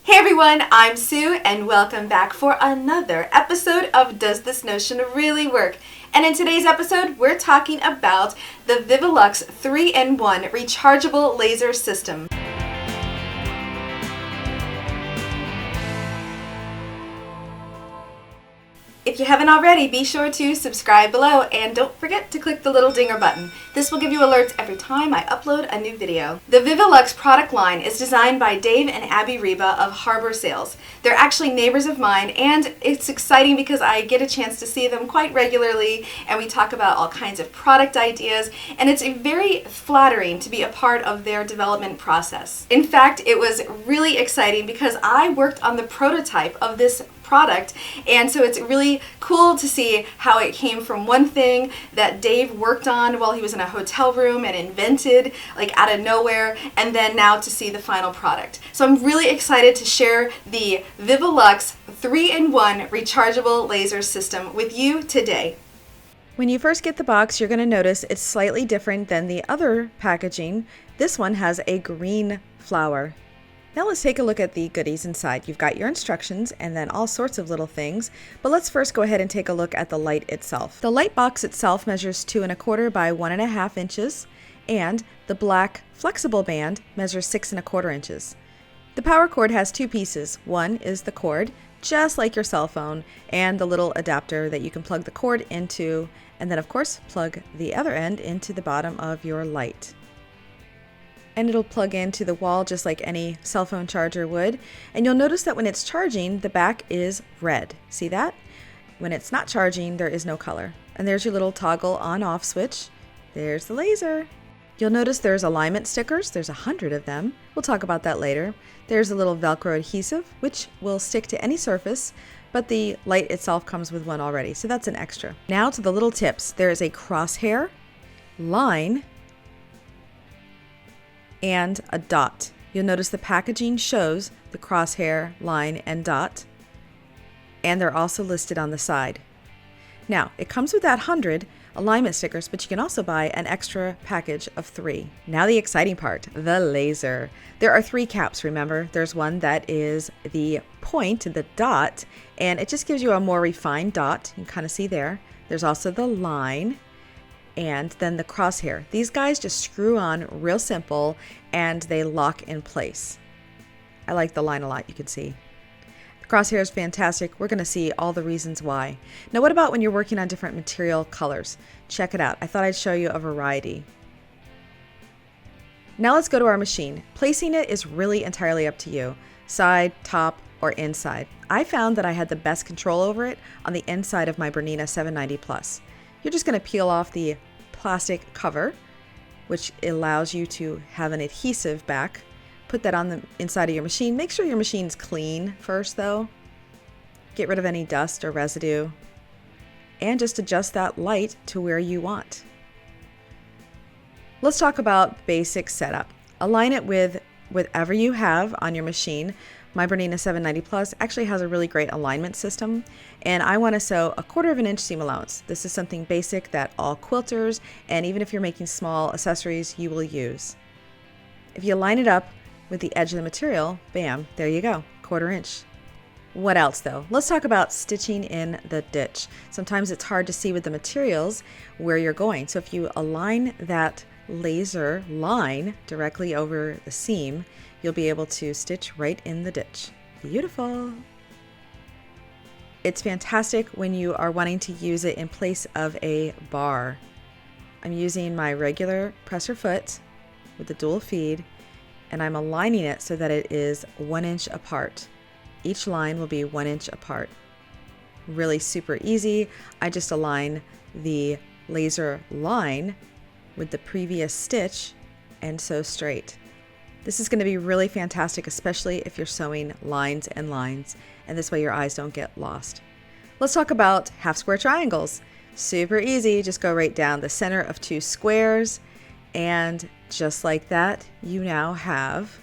Hey everyone, I'm Sue and welcome back for another episode of Does This Notion Really Work? And in today's episode, we're talking about the ViviLux 3-in-1 Rechargeable Laser System. If you haven't already, be sure to subscribe below and don't forget to click the little dinger button. This will give you alerts every time I upload a new video. The ViviLux product line is designed by Dave and Abby Reba of Harbor Sales. They're actually neighbors of mine, and it's exciting because I get a chance to see them quite regularly and we talk about all kinds of product ideas, and it's very flattering to be a part of their development process. In fact, it was really exciting because I worked on the prototype of this product, and so it's really cool to see how it came from one thing that Dave worked on while he was in a hotel room and invented like out of nowhere, and then now to see the final product. So I'm really excited to share the ViviLux 3-in-1 Rechargeable Laser System with you today. When you first get the box, you're going to notice it's slightly different than the other packaging. This one has a green flower. Now let's take a look at the goodies inside. You've got your instructions and then all sorts of little things, but let's first go ahead and take a look at the light itself. The light box itself measures 2¼ by 1½ inches, and the black flexible band measures 6¼ inches. The power cord has two pieces. One is the cord, just like your cell phone, and the little adapter that you can plug the cord into, and then of course plug the other end into the bottom of your light. And it'll plug into the wall just like any cell phone charger would. And you'll notice that when it's charging, the back is red. See that? When it's not charging, there is no color. And there's your little toggle on-off switch. There's the laser. You'll notice there's alignment stickers. There's 100 of them. We'll talk about that later. There's a little Velcro adhesive, which will stick to any surface, but the light itself comes with one already, so that's an extra. Now to the little tips. There is a crosshair, line, and a dot. You'll notice the packaging shows the crosshair, line, and dot, and they're also listed on the side. Now, it comes with that 100 alignment stickers, but you can also buy an extra package of 3. Now the exciting part, the laser. There are 3 caps, remember? There's one that is the point, the dot, and it just gives you a more refined dot. You can kind of see there. There's also the line, and then the crosshair. These guys just screw on real simple and they lock in place. I like the line a lot, you can see. The crosshair is fantastic. We're going to see all the reasons why. Now what about when you're working on different material colors? Check it out. I thought I'd show you a variety. Now let's go to our machine. Placing it is really entirely up to you. Side, top, or inside. I found that I had the best control over it on the inside of my Bernina 790 Plus. You're just going to peel off the plastic cover, which allows you to have an adhesive back. Put that on the inside of your machine. Make sure your machine's clean first though. Get rid of any dust or residue. And just adjust that light to where you want. Let's talk about basic setup. Align it with whatever you have on your machine. My Bernina 790 Plus actually has a really great alignment system, and I want to sew 1/4 inch seam allowance. This is something basic that all quilters, and even if you're making small accessories, you will use. If you line it up with the edge of the material, bam, there you go, 1/4 inch. What else though? Let's talk about stitching in the ditch. Sometimes it's hard to see with the materials where you're going. So if you align that laser line directly over the seam, you'll be able to stitch right in the ditch. Beautiful. It's fantastic when you are wanting to use it in place of a bar. I'm using my regular presser foot with the dual feed, and I'm aligning it so that it is 1 inch apart. Each line will be 1 inch apart. Really super easy. I just align the laser line with the previous stitch and sew straight. This is going to be really fantastic, especially if you're sewing lines and lines, and this way your eyes don't get lost. Let's talk about half square triangles. Super easy, just go right down the center of 2 squares, and just like that, you now have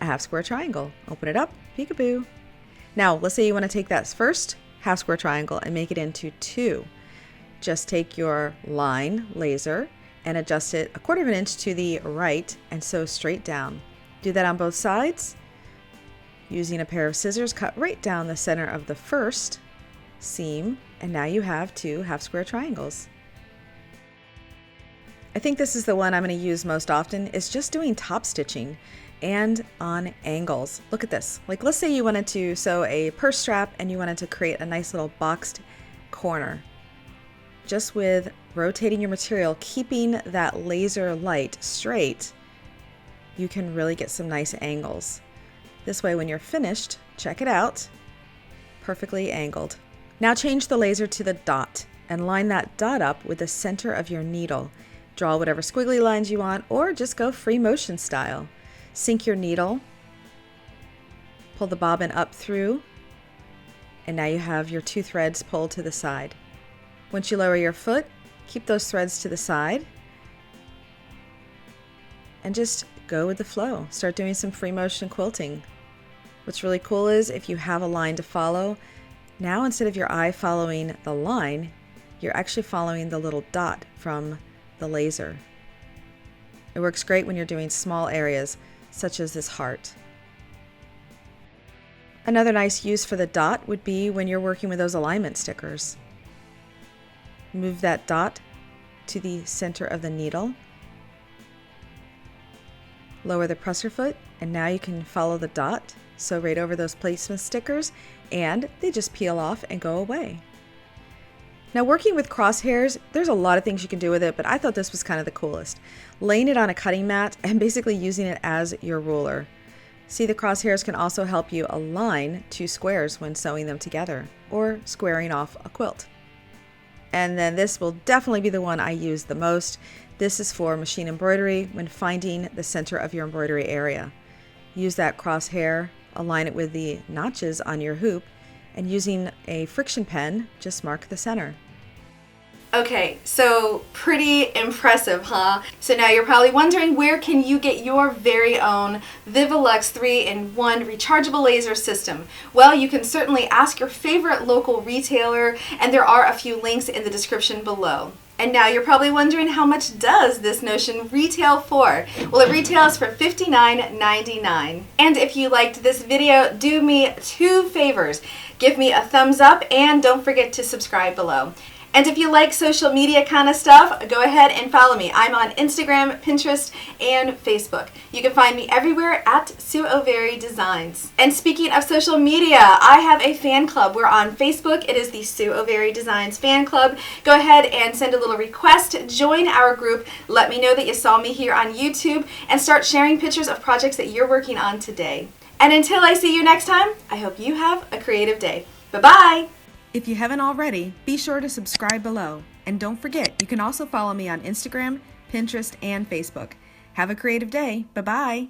a half square triangle. Open it up, peekaboo. Now, let's say you want to take that first half square triangle and make it into 2. Just take your line laser and adjust it 1/4 inch to the right and sew straight down. Do that on both sides. Using a pair of scissors, cut right down the center of the first seam, and now you have 2 half square triangles. I think this is the one I'm going to use most often, is just doing top stitching and on angles. Look at this. Like, let's say you wanted to sew a purse strap and you wanted to create a nice little boxed corner. Just with rotating your material, keeping that laser light straight, you can really get some nice angles. This way, when you're finished, check it out, perfectly angled. Now change the laser to the dot and line that dot up with the center of your needle. Draw whatever squiggly lines you want, or just go free motion style. Sink your needle, pull the bobbin up through, and now you have your 2 threads pulled to the side. Once you lower your foot, keep those threads to the side and just go with the flow. Start doing some free motion quilting. What's really cool is if you have a line to follow, now instead of your eye following the line, you're actually following the little dot from the laser. It works great when you're doing small areas such as this heart. Another nice use for the dot would be when you're working with those alignment stickers. Move that dot to the center of the needle. Lower the presser foot, and now you can follow the dot, sew right over those placement stickers, and they just peel off and go away. Now, working with crosshairs, there's a lot of things you can do with it, but I thought this was kind of the coolest. Laying it on a cutting mat and basically using it as your ruler. See, the crosshairs can also help you align 2 squares when sewing them together or squaring off a quilt. And then this will definitely be the one I use the most. This is for machine embroidery when finding the center of your embroidery area. Use that crosshair, align it with the notches on your hoop, and using a friction pen, just mark the center. Okay, so pretty impressive, huh? So now you're probably wondering, where can you get your very own ViviLux 3-in-1 rechargeable laser system? Well, you can certainly ask your favorite local retailer, and there are a few links in the description below. And now you're probably wondering, how much does this notion retail for? Well, it retails for $59.99. And if you liked this video, do me 2 favors. Give me a thumbs up and don't forget to subscribe below. And if you like social media kind of stuff, go ahead and follow me. I'm on Instagram, Pinterest, and Facebook. You can find me everywhere at Sue O'Very Designs. And speaking of social media, I have a fan club. We're on Facebook. It is the Sue O'Very Designs fan club. Go ahead and send a little request. Join our group. Let me know that you saw me here on YouTube and start sharing pictures of projects that you're working on today. And until I see you next time, I hope you have a creative day. Bye-bye. If you haven't already, be sure to subscribe below. And don't forget, you can also follow me on Instagram, Pinterest, and Facebook. Have a creative day. Bye-bye.